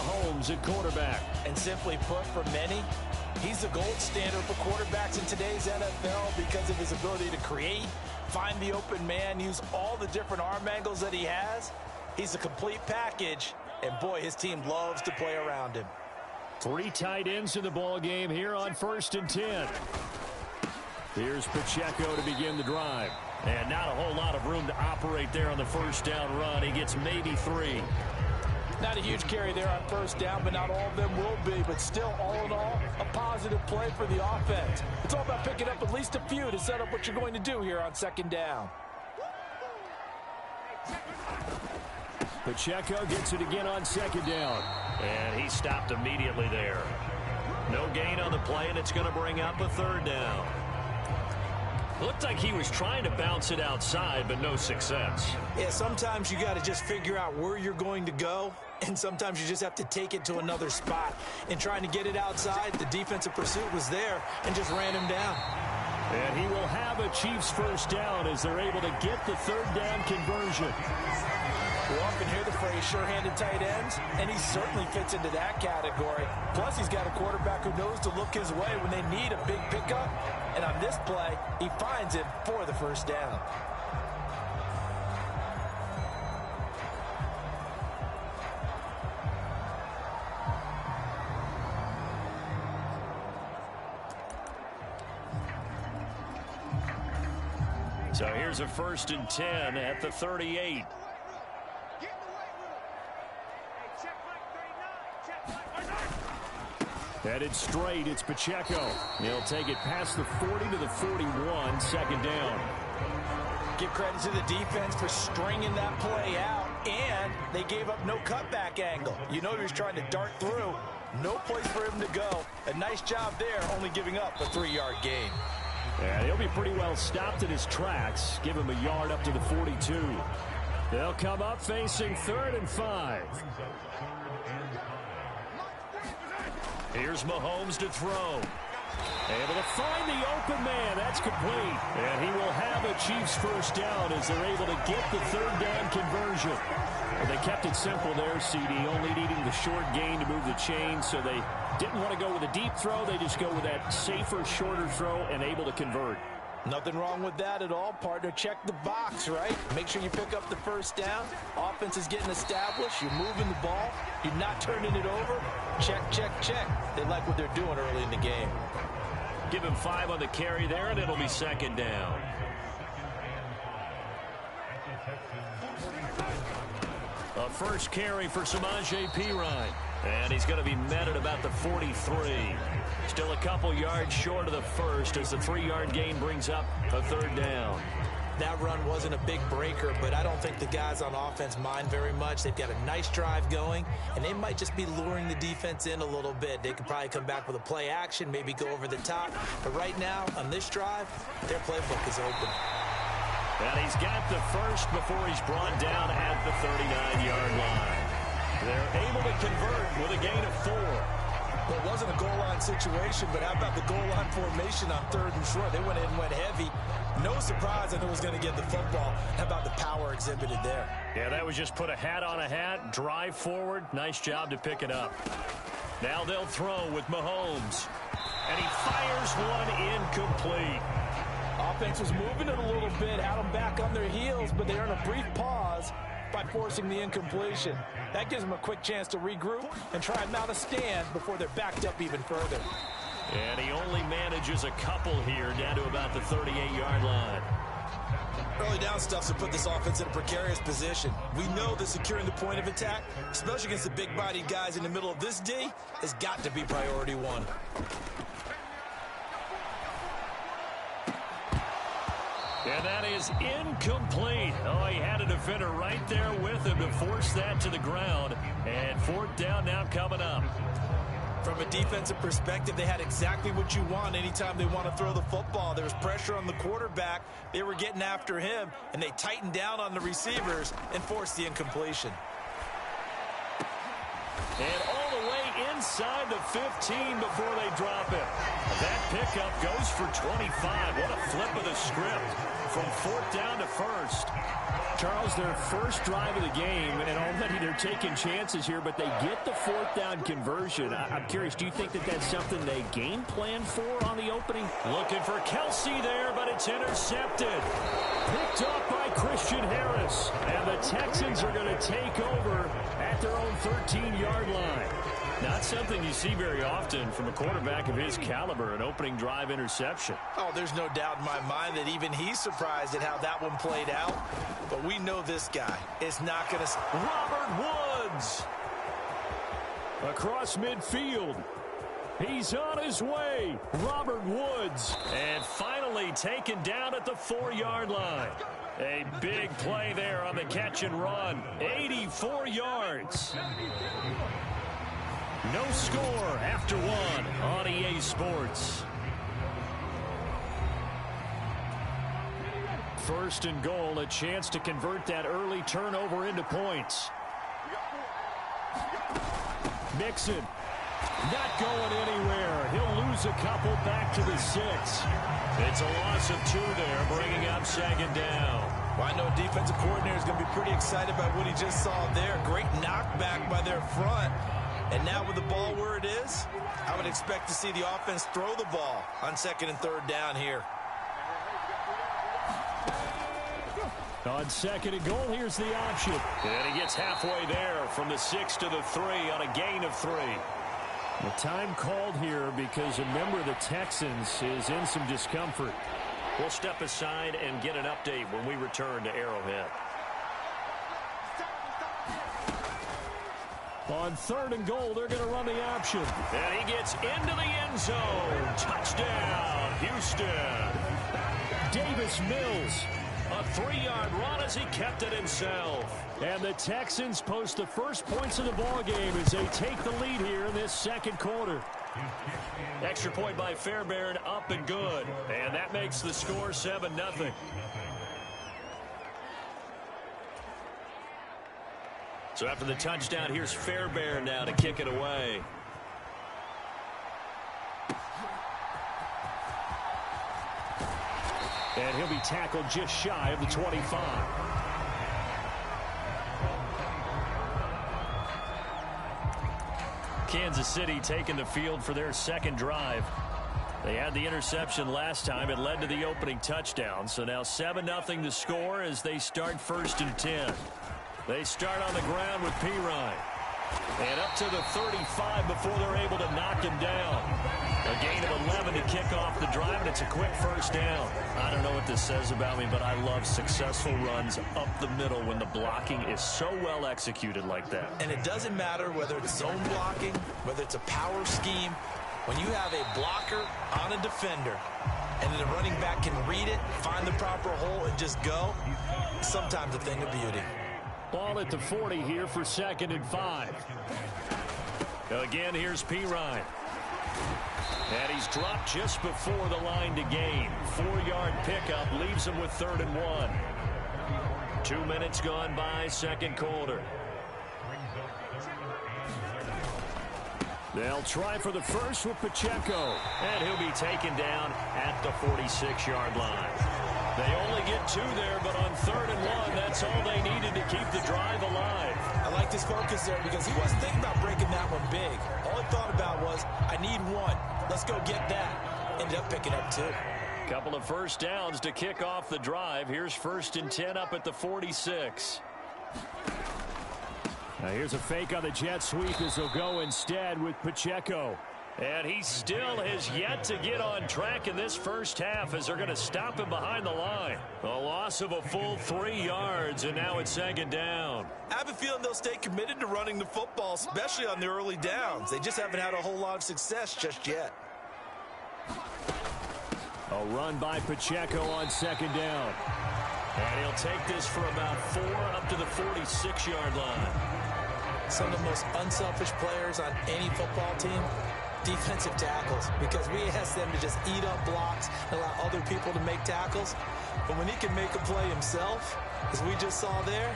Mahomes at quarterback. And simply put, for many, he's the gold standard for quarterbacks in today's NFL because of his ability to create, find the open man, use all the different arm angles that he has. He's a complete package, and boy, his team loves to play around him. 3 tight ends in the ball game here on 1st and 10. Here's Pacheco to begin the drive. And not a whole lot of room to operate there on the first down run. He gets maybe 3. Not a huge carry there on first down, but not all of them will be. But still, all in all, a positive play for the offense. It's all about picking up at least a few to set up what you're going to do here on 2nd down. Pacheco gets it again on 2nd down. And he stopped immediately there. No gain on the play, and it's going to bring up a 3rd down. Looked like he was trying to bounce it outside, but no success. Yeah, sometimes you got to just figure out where you're going to go, and sometimes you just have to take it to another spot. In trying to get it outside, the defensive pursuit was there and just ran him down. And he will have a Chiefs 1st down as they're able to get the 3rd down conversion. We often hear the phrase sure-handed tight ends, and he certainly fits into that category. Plus, he's got a quarterback who knows to look his way when they need a big pickup. And on this play, he finds it for the 1st down. So here's a 1st and 10 at the 38. Headed straight, it's Pacheco. He'll take it past the 40 to the 41, 2nd down. Give credit to the defense for stringing that play out, and they gave up no cutback angle. You know he was trying to dart through. No place for him to go. A nice job there, only giving up a 3-yard gain. And he'll be pretty well stopped in his tracks. Give him a yard up to the 42. They'll come up facing 3rd and 5. Here's Mahomes to throw. Able to find the open man. That's complete. And he will have a Chiefs 1st down as they're able to get the 3rd down conversion. Well, they kept it simple there, CD, only needing the short gain to move the chain, so they didn't want to go with a deep throw. They just go with that safer, shorter throw and able to convert. Nothing wrong with that at all, partner. Check the box, right? Make sure you pick up the 1st down. Offense is getting established. You're moving the ball. You're not turning it over. Check, check, check. They like what they're doing early in the game. Give him 5 on the carry there, and it'll be 2nd down. A first carry for Samaje Perine. And he's going to be met at about the 43. Still a couple yards short of the 1st as the 3-yard gain brings up a 3rd down. That run wasn't a big breaker, but I don't think the guys on offense mind very much. They've got a nice drive going, and they might just be luring the defense in a little bit. They could probably come back with a play action, maybe go over the top. But right now, on this drive, their playbook is open. And he's got the 1st before he's brought down at the 39-yard line. They're able to convert with a gain of 4. Well, it wasn't a goal line situation, but how about the goal line formation on 3rd and short? They went in and went heavy. No surprise that it was going to get the football. How about the power exhibited there? Yeah, that was just put a hat on a hat, drive forward. Nice job to pick it up. Now they'll throw with Mahomes. And he fires one incomplete. Offense was moving it a little bit, had them back on their heels, but they earn a brief pause by forcing the incompletion. That gives them a quick chance to regroup and try and mount a stand before they're backed up even further. And he only manages a couple here down to about the 38-yard line. Early down stuffs to put this offense in a precarious position. We know that securing the point of attack, especially against the big-bodied guys in the middle of this D, has got to be priority 1. And that is incomplete. Oh, he had a defender right there with him to force that to the ground. And 4th down now coming up. From a defensive perspective, they had exactly what you want anytime they want to throw the football. There was pressure on the quarterback. They were getting after him, and they tightened down on the receivers and forced the incompletion. And all the way inside the 15 before they drop it. That pickup goes for 25. What a flip of the script from 4th down to 1st. Charles, their first drive of the game, and already they're taking chances here, but they get the 4th down conversion. I'm curious, do you think that that's something they game plan for on the opening? Looking for Clcio there, but it's intercepted. Picked up by Christian Harris. And the Texans are going to take over at their own 13-yard line. Not something you see very often from a quarterback of his caliber, an opening drive interception. Oh, there's no doubt in my mind that even he's surprised at how that one played out. But we know this guy is not going to... Robert Woods across midfield. He's on his way. Robert Woods. And finally taken down at the 4-yard line. A big play there on the catch and run. 84 yards. No score after 1 on EA Sports. 1st and goal, a chance to convert that early turnover into points. Mixon. Not going anywhere. He'll lose a couple back to the 6. It's a loss of 2 there, bringing up 2nd down. Well, I know a defensive coordinator is going to be pretty excited by what he just saw there. Great knockback by their front. And now with the ball where it is, I would expect to see the offense throw the ball on 2nd and 3rd down here. On 2nd and goal, here's the option. And he gets halfway there from the 6 to the 3 on a gain of 3. The time called here because a member of the Texans is in some discomfort. We'll step aside and get an update when we return to Arrowhead. On 3rd and goal, they're going to run the option. And he gets into the end zone. Touchdown, Houston. Davis Mills. A 3-yard run as he kept it himself. And the Texans post the first points of the ballgame as they take the lead here in this 2nd quarter. Extra point by Fairbairn, up and good. And that makes the score 7-0. So after the touchdown, here's Fairbairn now to kick it away. And he'll be tackled just shy of the 25. Kansas City taking the field for their 2nd drive. They had the interception last time. It led to the opening touchdown. So now 7-0 to score as they start 1st and 10. They start on the ground with Pirine. And up to the 35 before they're able to knock him down. A gain of 11 to kick off the drive, and it's a quick 1st down. I don't know what this says about me, but I love successful runs up the middle when the blocking is so well executed like that. And it doesn't matter whether it's zone blocking, whether it's a power scheme. When you have a blocker on a defender, and then the running back can read it, find the proper hole, and just go, sometimes a thing of beauty. Ball at the 40 here for 2nd and 5. Again, here's Pirine. And he's dropped just before the line to gain. 4-yard pickup leaves him with 3rd and 1. 2 minutes gone by, 2nd quarter. They'll try for the first with Pacheco. And he'll be taken down at the 46-yard line. They only get 2 there, but on 3rd and 1, that's all they needed to keep the drive alive. I like this focus there because he wasn't thinking about breaking that one big. All he thought about was, I need 1. Let's go get that. Ended up picking up 2. Couple of 1st downs to kick off the drive. Here's 1st and 10 up at the 46. Now here's a fake on the jet sweep as they'll go instead with Pacheco. And he still has yet to get on track in this 1st half as they're going to stop him behind the line. A loss of a full 3 yards, and now it's 2nd down. I have a feeling they'll stay committed to running the football, especially on the early downs. They just haven't had a whole lot of success just yet. A run by Pacheco on 2nd down. And he'll take this for about 4 up to the 46-yard line. Some of the most unselfish players on any football team, defensive tackles, because we ask them to just eat up blocks and allow other people to make tackles. But when he can make a play himself, as we just saw there,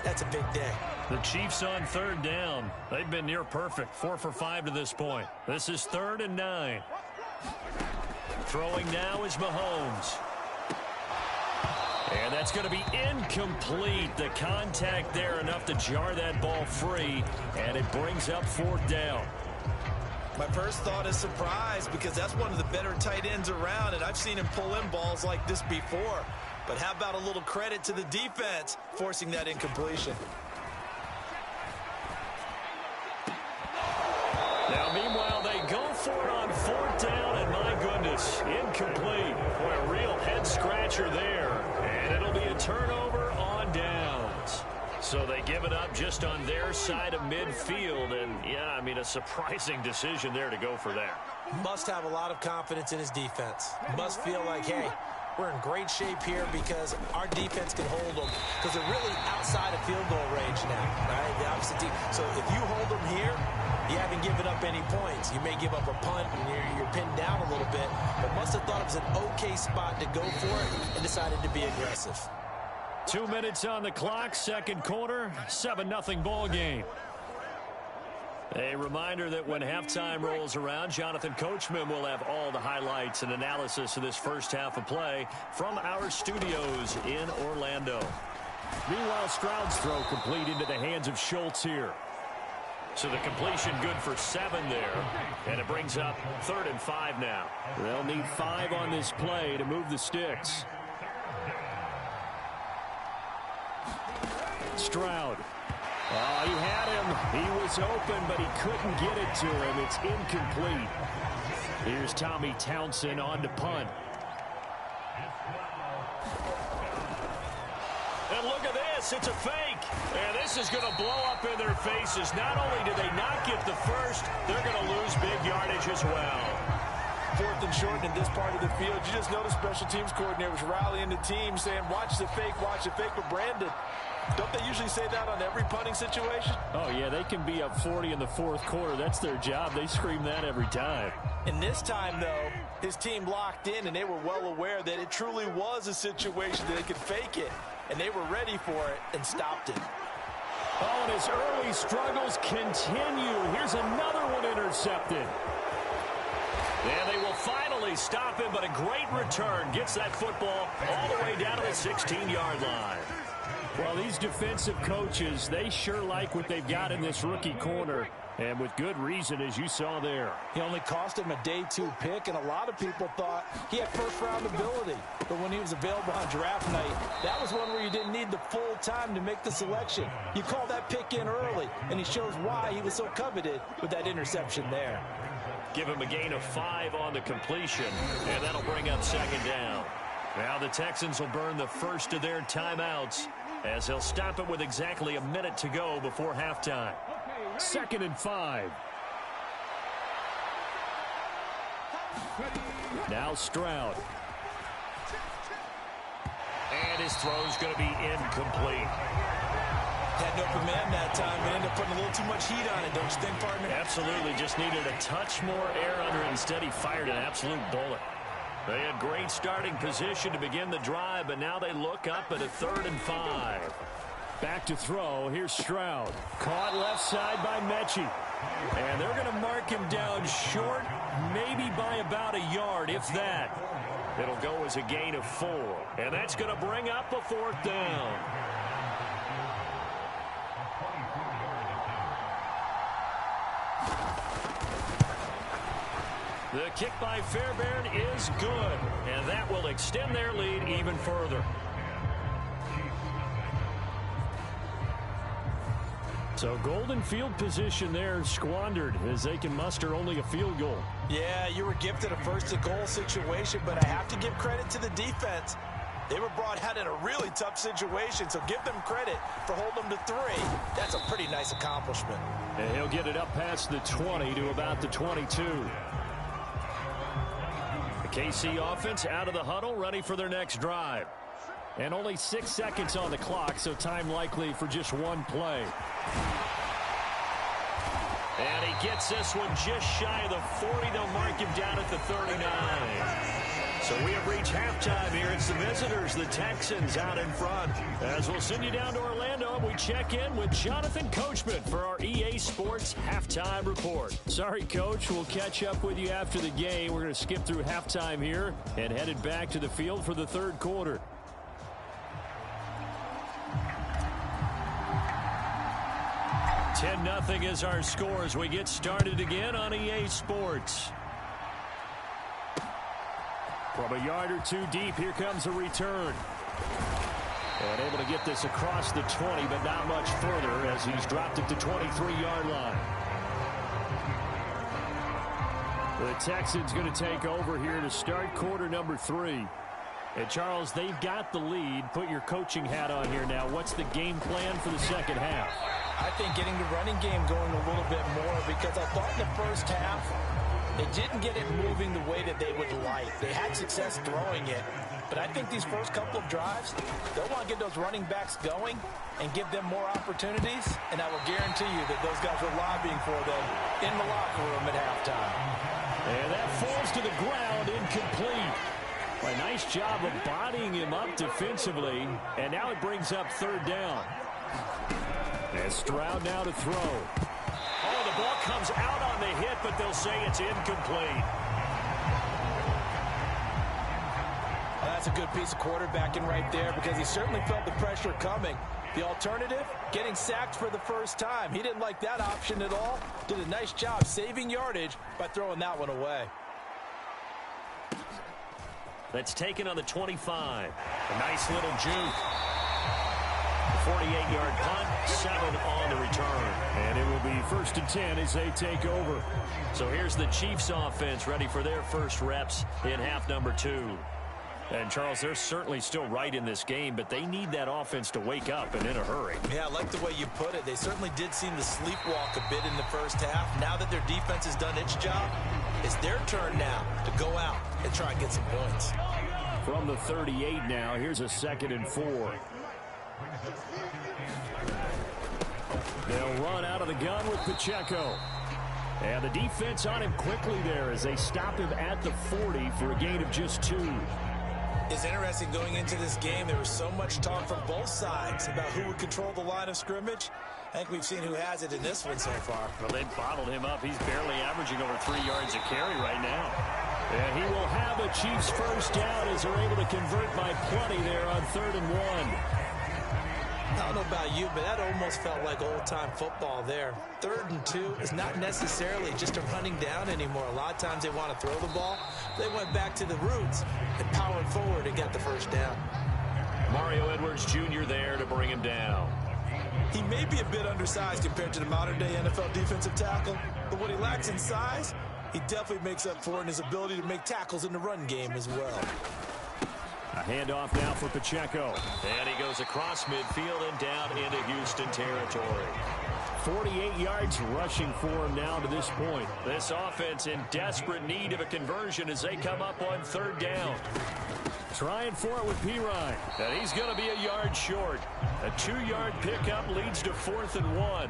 that's a big day. The Chiefs on third down. They've been near perfect. 4 for 5 to this point. This is 3rd and 9. Throwing now is Mahomes. And that's going to be incomplete. The contact there enough to jar that ball free. And it brings up 4th down. My first thought is surprise because that's one of the better tight ends around, and I've seen him pull in balls like this before. But how about a little credit to the defense forcing that incompletion? Now, meanwhile, they go for it on 4th down, and my goodness, incomplete. Boy, a real head-scratcher there. And it'll be a turnover on downs. So they give it up just on their side of midfield. And, yeah, I mean, a surprising decision there to go for that. Must have a lot of confidence in his defense. Must feel like, hey, we're in great shape here because our defense can hold them because they're really outside of field goal range now, right? The opposite team. So if you hold them here, you haven't given up any points. You may give up a punt and you're pinned down a little bit, but must have thought it was an okay spot to go for it and decided to be aggressive. 2 minutes on the clock, second quarter, 7-0 ball game. A reminder that when halftime rolls around, Jonathan Coachman will have all the highlights and analysis of this first half of play from our studios in Orlando. Meanwhile, Stroud's throw complete into the hands of Schultz here. So the completion good for 7 there, and it brings up 3rd and 5 now. They'll need 5 on this play to move the sticks. Stroud. Oh, he had him. He was open, but he couldn't get it to him. It's incomplete. Here's Tommy Townsend on to punt. And look at this. It's a fake. And this is going to blow up in their faces. Not only did they not get the first, they're going to lose big yardage as well. 4th and short in this part of the field. You just noticed special teams coordinators rallying the team saying, watch the fake, but Brandon, don't they usually say that on every punting situation? Oh, yeah, they can be up 40 in the 4th quarter. That's their job. They scream that every time. And this time, though, his team locked in, and they were well aware that it truly was a situation that they could fake it, and they were ready for it and stopped it. Oh, and his early struggles continue. Here's another one intercepted. And they will finally stop him, but a great return. Gets that football all the way down to the 16-yard line. Well, these defensive coaches, they sure like what they've got in this rookie corner, and with good reason, as you saw there. He only cost him a day 2 pick, and a lot of people thought he had first-round ability. But when he was available on draft night, that was one where you didn't need the full time to make the selection. You call that pick in early, and he shows why he was so coveted with that interception there. Give him a gain of 5 on the completion, and that'll bring up 2nd down. Now the Texans will burn the first of their timeouts, as they'll stop it with exactly a minute to go before halftime. 2nd and 5. Now Stroud. And his throw's going to be incomplete. Had an open man that time, but ended up putting a little too much heat on it, don't you think, partner? Absolutely. Just needed a touch more air under it. Instead, he fired an absolute bullet. They had great starting position to begin the drive, but now they look up at a 3rd and 5. Back to throw. Here's Stroud. Caught left side by Mechie. And they're going to mark him down short, maybe by about a yard, if that. It'll go as a gain of 4. And that's going to bring up a 4th down. The kick by Fairbairn is good, and that will extend their lead even further. So golden field position there squandered as they can muster only a field goal. Yeah, you were gifted a first-and-goal situation, but I have to give credit to the defense. They were brought out in a really tough situation, so give them credit for holding them to 3. That's a pretty nice accomplishment. And he'll get it up past the 20 to about the 22. KC offense out of the huddle, ready for their next drive. And only 6 seconds on the clock, so time likely for just one play. And he gets this one just shy of the 40. They'll mark him down at the 39. So we have reached halftime here. It's the visitors, the Texans, out in front. As we'll send you down to Orlando time, we check in with Jonathan Coachman for our EA Sports Halftime Report. Sorry, Coach. We'll catch up with you after the game. We're going to skip through halftime here and headed back to the field for the third quarter. (10-0) is our score as we get started again on EA Sports. From a yard or two deep, here comes a return. And able to get this across the 20, but not much further as he's dropped it to 23-yard line. The Texans going to take over here to start quarter number 3. And, Charles, they've got the lead. Put your coaching hat on here now. What's the game plan for the second half? I think getting the running game going a little bit more, because I thought in the first half they didn't get it moving the way that they would like. They had success throwing it. But I think these first couple of drives, they'll want to get those running backs going and give them more opportunities. And I will guarantee you that those guys are lobbying for them in the locker room at halftime. And that falls to the ground, incomplete. A nice job of bodying him up defensively. And now it brings up third down. And Stroud now to throw. Oh, the ball comes out on the hit, but they'll say it's incomplete. That's a good piece of quarterbacking right there, because he certainly felt the pressure coming. The alternative, getting sacked for the first time. He didn't like that option at all. Did a nice job saving yardage by throwing that one away. That's taken on the 25. A nice little juke. 48-yard punt, 7 on the return. And it will be 1st and 10 as they take over. So here's the Chiefs offense ready for their first reps in half number 2. And, Charles, they're certainly still right in this game, but they need that offense to wake up and in a hurry. Yeah, I like the way you put it. They certainly did seem to sleepwalk a bit in the first half. Now that their defense has done its job, it's their turn now to go out and try and get some points. From the 38 now, here's a 2nd and 4. They'll run out of the gun with Pacheco. And the defense on him quickly there as they stop him at the 40 for a gain of just 2. It's interesting going into this game. There was so much talk from both sides about who would control the line of scrimmage. I think we've seen who has it in this one so far. Well, they bottled him up. He's barely averaging over 3 yards a carry right now. And he will have a Chiefs first down as they're able to convert by plenty there on 3rd and 1. I don't know about you, but that almost felt like old-time football there. 3rd and 2 is not necessarily just a running down anymore. A lot of times they want to throw the ball. They went back to the roots and powered forward and got the first down. Mario Edwards Jr. there to bring him down. He may be a bit undersized compared to the modern-day NFL defensive tackle, but what he lacks in size, he definitely makes up for in his ability to make tackles in the run game as well. A handoff now for Pacheco. And he goes across midfield and down into Houston territory. 48 yards rushing for him now to this point. This offense in desperate need of a conversion as they come up on 3rd down. Trying for it with Pirine. And he's going to be a yard short. A 2-yard pickup leads to 4th and 1.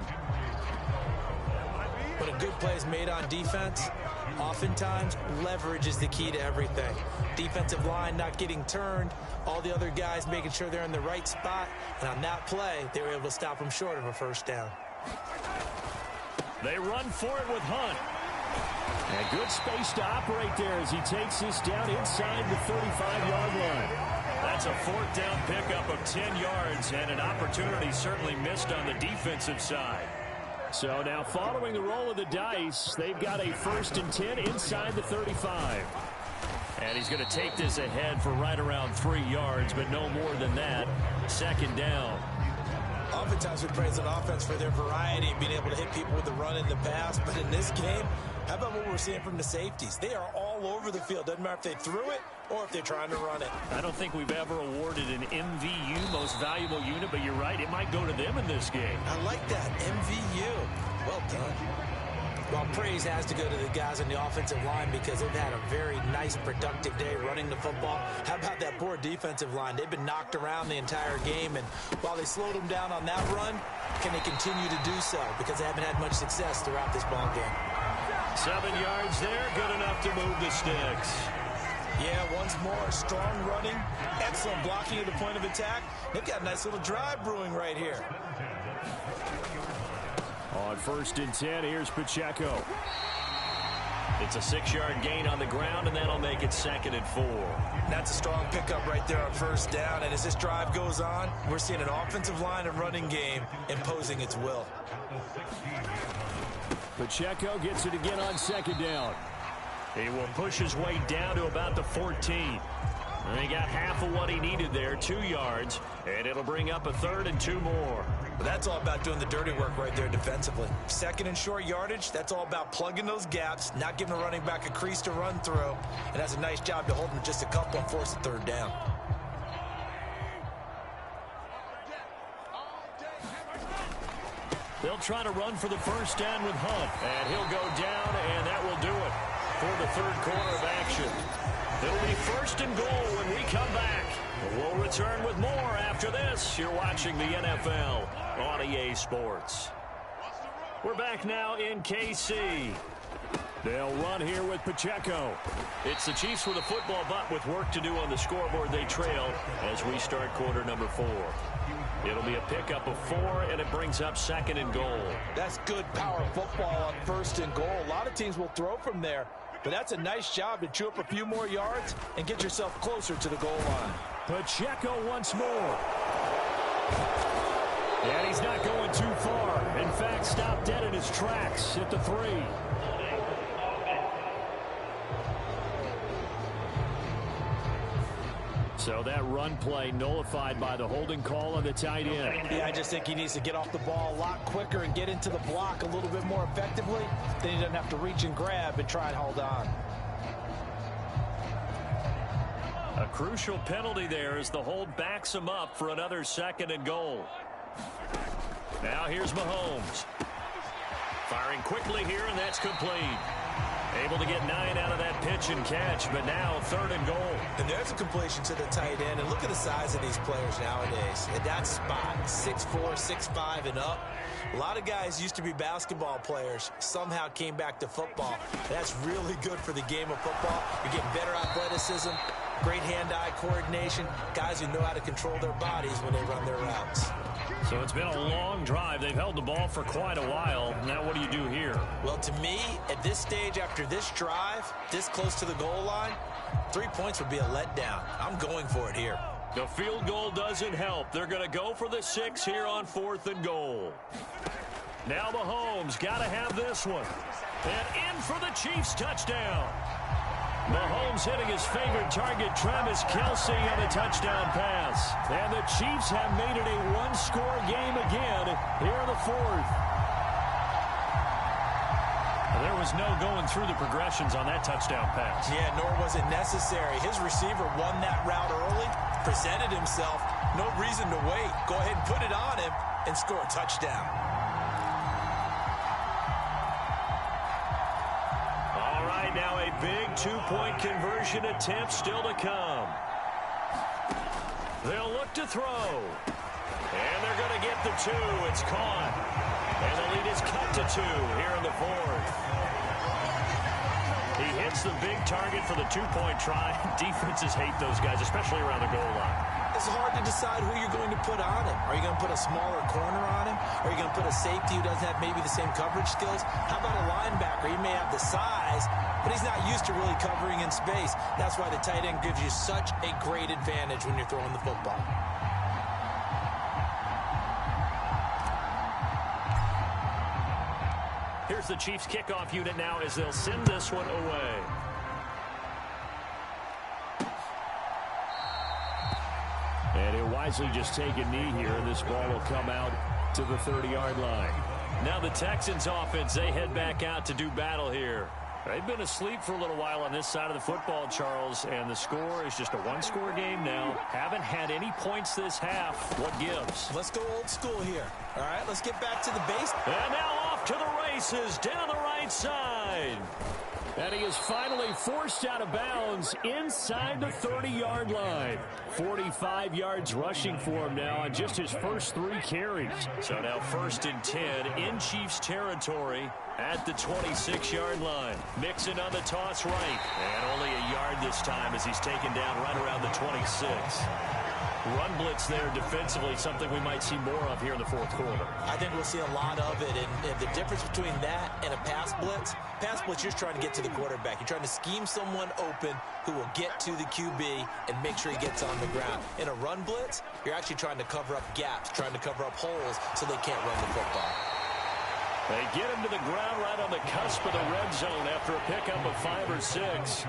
When a good play is made on defense, oftentimes leverage is the key to everything. Defensive line not getting turned, all the other guys making sure they're in the right spot, and on that play, they were able to stop him short of a first down. They run for it with Hunt. And good space to operate there as he takes this down inside the 35-yard line. That's a 4th down pickup of 10 yards, and an opportunity certainly missed on the defensive side. So now following the roll of the dice, they've got a 1st and 10 inside the 35. And he's going to take this ahead for right around 3 yards, but no more than that. 2nd down. Oftentimes we praise an offense for their variety, being able to hit people with the run in the past. But in this game, how about what we're seeing from the safeties? They are all over the field. Doesn't matter if they threw it or if they're trying to run it. I don't think we've ever awarded an MVU, most valuable unit, but you're right, it might go to them in this game. I like that, MVU. Well done. Well, praise has to go to the guys on the offensive line because they've had a very nice, productive day running the football. How about that poor defensive line? They've been knocked around the entire game, and while they slowed them down on that run, can they continue to do so? Because they haven't had much success throughout this ball game. 7 yards there, good enough to move the sticks. Yeah, once more, strong running, excellent blocking at the point of attack. They've got a nice little drive brewing right here. On 1st and 10, here's Pacheco. It's a 6-yard gain on the ground, and that'll make it 2nd and 4. That's a strong pickup right there on 1st down, and as this drive goes on, we're seeing an offensive line and running game imposing its will. Pacheco gets it again on 2nd down. He will push his way down to about the 14. And he got half of what he needed there, 2 yards, and it'll bring up a 3rd and 2 more. But that's all about doing the dirty work right there defensively. 2nd and short yardage, that's all about plugging those gaps, not giving the running back a crease to run through, and that's a nice job to hold him just a couple and force the 3rd down. They'll try to run for the 1st down with Hunt, and he'll go down, and that will do it for the 3rd quarter of action. It'll be 1st and goal when we come back. We'll return with more after this. You're watching the NFL on EA Sports. We're back now in KC. They'll run here with Pacheco. It's the Chiefs with a football, but with work to do on the scoreboard, they trail as we start quarter number 4. It'll be a pickup of 4, and it brings up 2nd and goal. That's good power football on 1st and goal. A lot of teams will throw from there, but that's a nice job to chew up a few more yards and get yourself closer to the goal line. Pacheco once more. And he's not going too far. In fact, stopped dead in his tracks at the 3. So that run play nullified by the holding call on the tight end. Yeah, I just think he needs to get off the ball a lot quicker and get into the block a little bit more effectively. Then he doesn't have to reach and grab and try and hold on. A crucial penalty there as the hold backs him up for another 2nd and goal. Now here's Mahomes. Firing quickly here, and that's complete. Able to get 9 out of that pitch and catch, but now 3rd and goal. And there's a completion to the tight end. And look at the size of these players nowadays. At that spot, 6'4", 6'5", and up. A lot of guys used to be basketball players, somehow came back to football. That's really good for the game of football. You're getting better athleticism, great hand-eye coordination, guys who know how to control their bodies when they run their routes. So it's been a long drive. They've held the ball for quite a while. Now what do you do here? Well, to me, at this stage after this drive, this close to the goal line, 3 points would be a letdown. I'm going for it here. The field goal doesn't help. They're going to go for the 6 here on 4th and goal. Now Mahomes got to have this one. And in for the Chiefs touchdown. Mahomes hitting his favorite target, Travis Kelce, on a touchdown pass. And the Chiefs have made it a one-score game again here in the 4th. There was no going through the progressions on that touchdown pass. Yeah, nor was it necessary. His receiver won that route early, presented himself. No reason to wait. Go ahead and put it on him and score a touchdown. All right, now a big 2-point conversion attempt still to come. They'll look to throw. And they're going to get the 2. It's caught. And the lead is cut to 2 here in the 4th. He hits the big target for the 2-point try. Defenses hate those guys, especially around the goal line. It's hard to decide who you're going to put on him. Are you going to put a smaller corner on him? Are you going to put a safety who doesn't have maybe the same coverage skills? How about a linebacker? He may have the size, but he's not used to really covering in space. That's why the tight end gives you such a great advantage when you're throwing the football. Here's the Chiefs kickoff unit now as they'll send this one away. And he'll wisely just take a knee here, and this ball will come out to the 30-yard line. Now the Texans offense, they head back out to do battle here. They've been asleep for a little while on this side of the football, Charles, and the score is just a one-score game now. Haven't had any points this half. What gives? Let's go old school here. All right, let's get back to the base. And now off to the races down the right side. And he is finally forced out of bounds inside the 30-yard line. 45 yards rushing for him now on just his first 3 carries. So now 1st and 10 in Chiefs territory at the 26-yard line. Mixon on the toss right. And only a yard this time as he's taken down right around the 26. Run blitz there defensively, something we might see more of here in the 4th quarter. I think we'll see a lot of it, and the difference between that and a pass blitz, you're trying to get to the quarterback. You're trying to scheme someone open who will get to the QB and make sure he gets on the ground. In a run blitz, you're actually trying to cover up gaps, trying to cover up holes so they can't run the football. They get him to the ground right on the cusp of the red zone after a pickup of 5 or 6.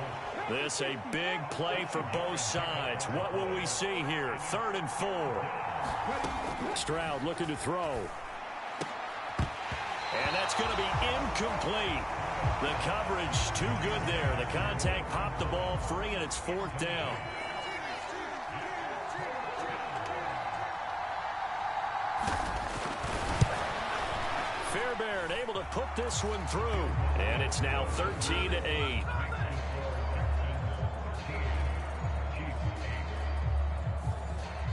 This a big play for both sides. What will we see here? 3rd and 4. Stroud looking to throw. And that's going to be incomplete. The coverage too good there. The contact popped the ball free, and it's 4th down. Fairbairn able to put this one through. And it's now 13-8.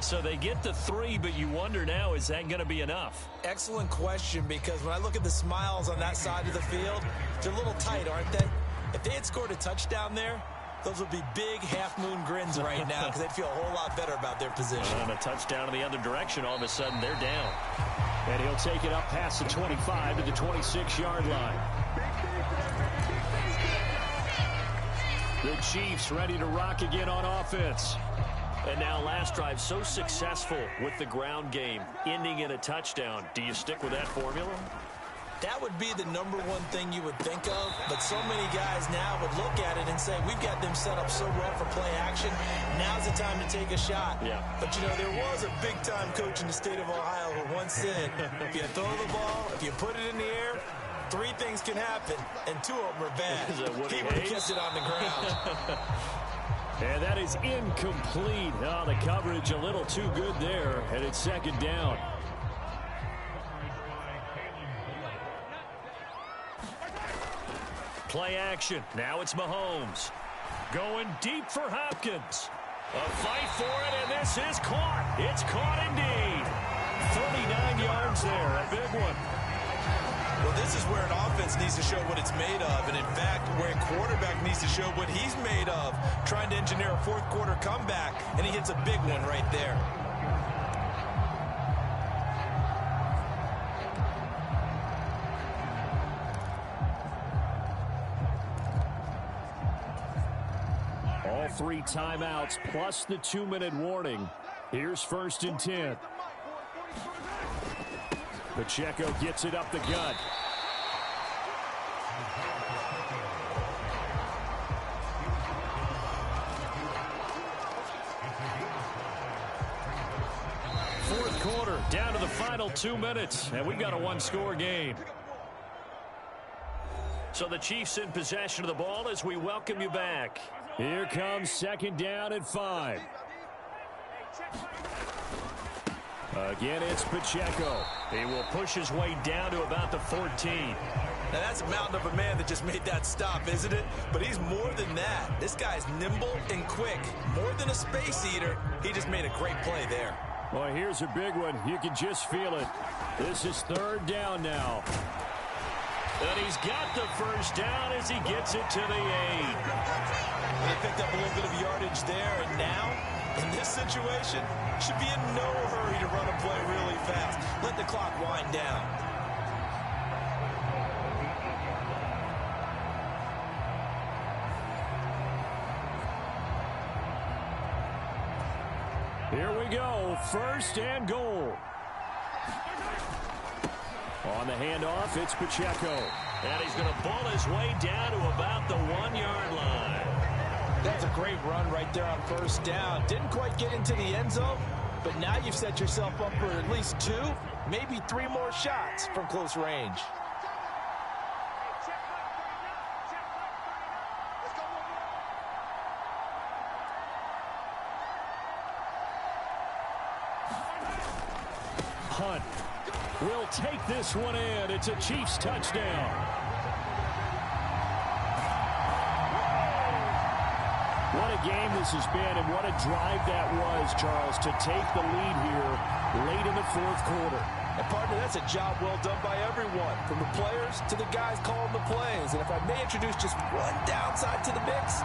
So they get the 3, but you wonder now, is that going to be enough? Excellent question, because when I look at the smiles on that side of the field, they're a little tight, aren't they? If they had scored a touchdown there, those would be big half-moon grins right now because they'd feel a whole lot better about their position. And a touchdown in the other direction, all of a sudden they're down. And he'll take it up past the 25 to the 26-yard line. The Chiefs ready to rock again on offense. And now last drive so successful with the ground game, ending in a touchdown. Do you stick with that formula? That would be the #1 thing you would think of, but so many guys now would look at it and say, we've got them set up so well for play action. Now's the time to take a shot. Yeah. But, you know, there was a big-time coach in the state of Ohio who once said, if you throw the ball, if you put it in the air, 3 things can happen, and 2 of them are bad. He would have kept it on the ground. And that is incomplete. Oh, the coverage a little too good there, and it's 2nd down. Play action. Now it's Mahomes. Going deep for Hopkins. A fight for it, and this is caught. It's caught indeed. 39 yards there, a big one. Well, this is where an offense needs to show what it's made of, and in fact, where a quarterback needs to show what he's made of, trying to engineer a 4th quarter comeback, and he hits a big one right there. All 3 timeouts plus the 2-minute warning. Here's 1st and 10. Pacheco gets it up the gut. Fourth quarter, down to the final 2 minutes, and we've got a 1-score game. So the Chiefs in possession of the ball as we welcome you back. Here comes 2nd down and 5. Again, it's Pacheco. He will push his way down to about the 14. Now, that's a mountain of a man that just made that stop, isn't it? But he's more than that. This guy's nimble and quick. More than a space eater, he just made a great play there. Well, here's a big one. You can just feel it. This is 3rd down now. And he's got the 1st down as he gets it to the 8. They picked up a little bit of yardage there, and now, in this situation, should be in no hurry to run a play really fast. Let the clock wind down. Here we go, 1st and goal. On the handoff, it's Pacheco. And he's going to ball his way down to about the 1-yard line. That's a great run right there on 1st down. Didn't quite get into the end zone, but now you've set yourself up for at least 2, maybe 3 more shots from close range. Hunt. will take this one in. It's a Chiefs touchdown. What a game this has been, and what a drive that was, Charles, to take the lead here late in the fourth quarter. And, partner, that's a job well done by everyone, from the players to the guys calling the plays. And if I may introduce just one downside to the mix,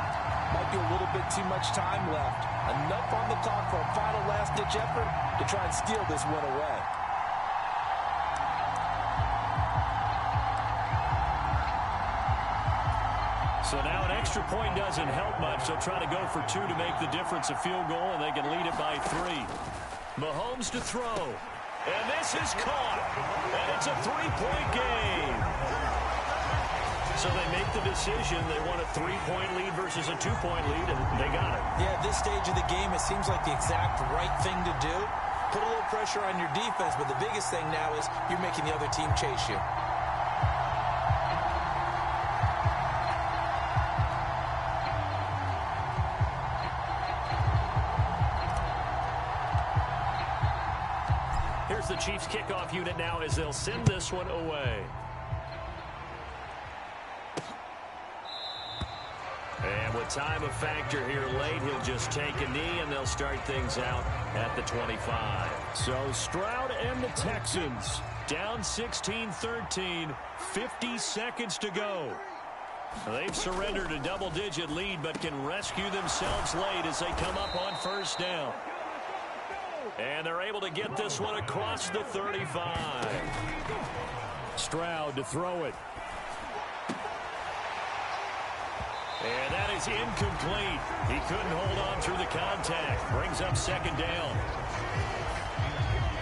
might be a little bit too much time left. Enough on the clock for a final last-ditch effort to try and steal this win away. So now an extra point doesn't help much. They'll try to go for two to make the difference a field goal, and they can lead it by 3. Mahomes to throw. And this is caught. And it's a 3-point game. So they make the decision. They want a 3-point lead versus a 2-point lead, and they got it. Yeah, at this stage of the game, it seems like the exact right thing to do. Put a little pressure on your defense, but the biggest thing now is you're making the other team chase you. Here's the Chiefs kickoff unit now as they'll send this one away. And with time a factor here late, he'll just take a knee, and they'll start things out at the 25. So Stroud and the Texans down 16-13, 50 seconds to go. They've surrendered a double-digit lead, but can rescue themselves late as they come up on first down. And they're able to get this one across the 35. Stroud to throw it. And that is incomplete. He couldn't hold on through the contact. Brings up second down.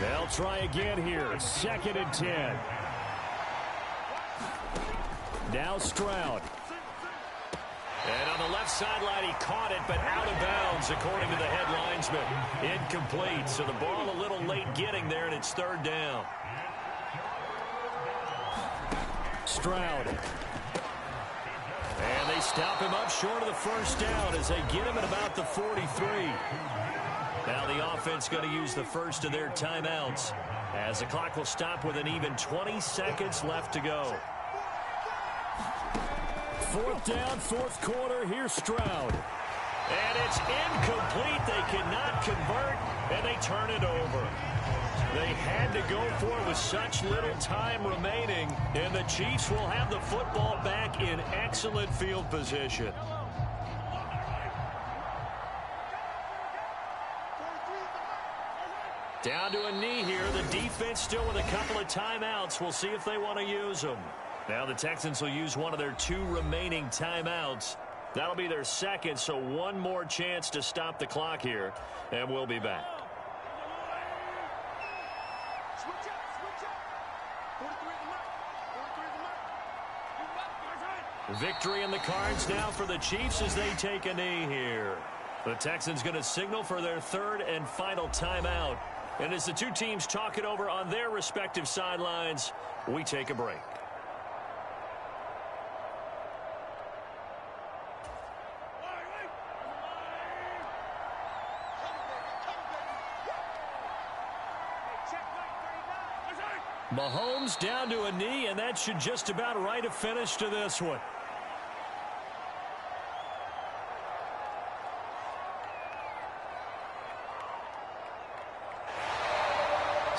They'll try again here. 2nd and 10. Now Stroud. And on the left sideline, he caught it, but out of bounds, according to the head linesman. Incomplete, so the ball a little late getting there, and it's 3rd down. Stroud. And they stop him up short of the first down as they get him at about the 43. Now the offense going to use the first of their timeouts as the clock will stop with an even 20 seconds left to go. 4th down, 4th quarter. Here's Stroud. And it's incomplete. They cannot convert, and they turn it over. They had to go for it with such little time remaining, and the Chiefs will have the football back in excellent field position. Down to a knee here. The defense still with a couple of timeouts. We'll see if they want to use them. Now the Texans will use one of their 2 remaining timeouts. That'll be their 2nd, so one more chance to stop the clock here, and we'll be back. Victory in the cards now for the Chiefs as they take a knee here. The Texans going to signal for their 3rd and final timeout. And as the two teams talk it over on their respective sidelines, we take a break. Mahomes down to a knee, and that should just about write a finish to this one.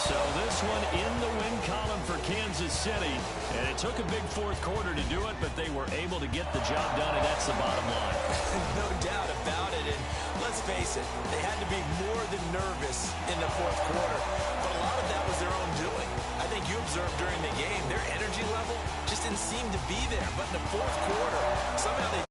So this one in the win column for Kansas City, and it took a big 4th quarter to do it, but they were able to get the job done, and that's the bottom line. No doubt about it, and let's face it, they had to be more than nervous in the 4th quarter, but a lot of that was their own doing. I think you observed during the game, their energy level just didn't seem to be there, but in the 4th quarter, somehow they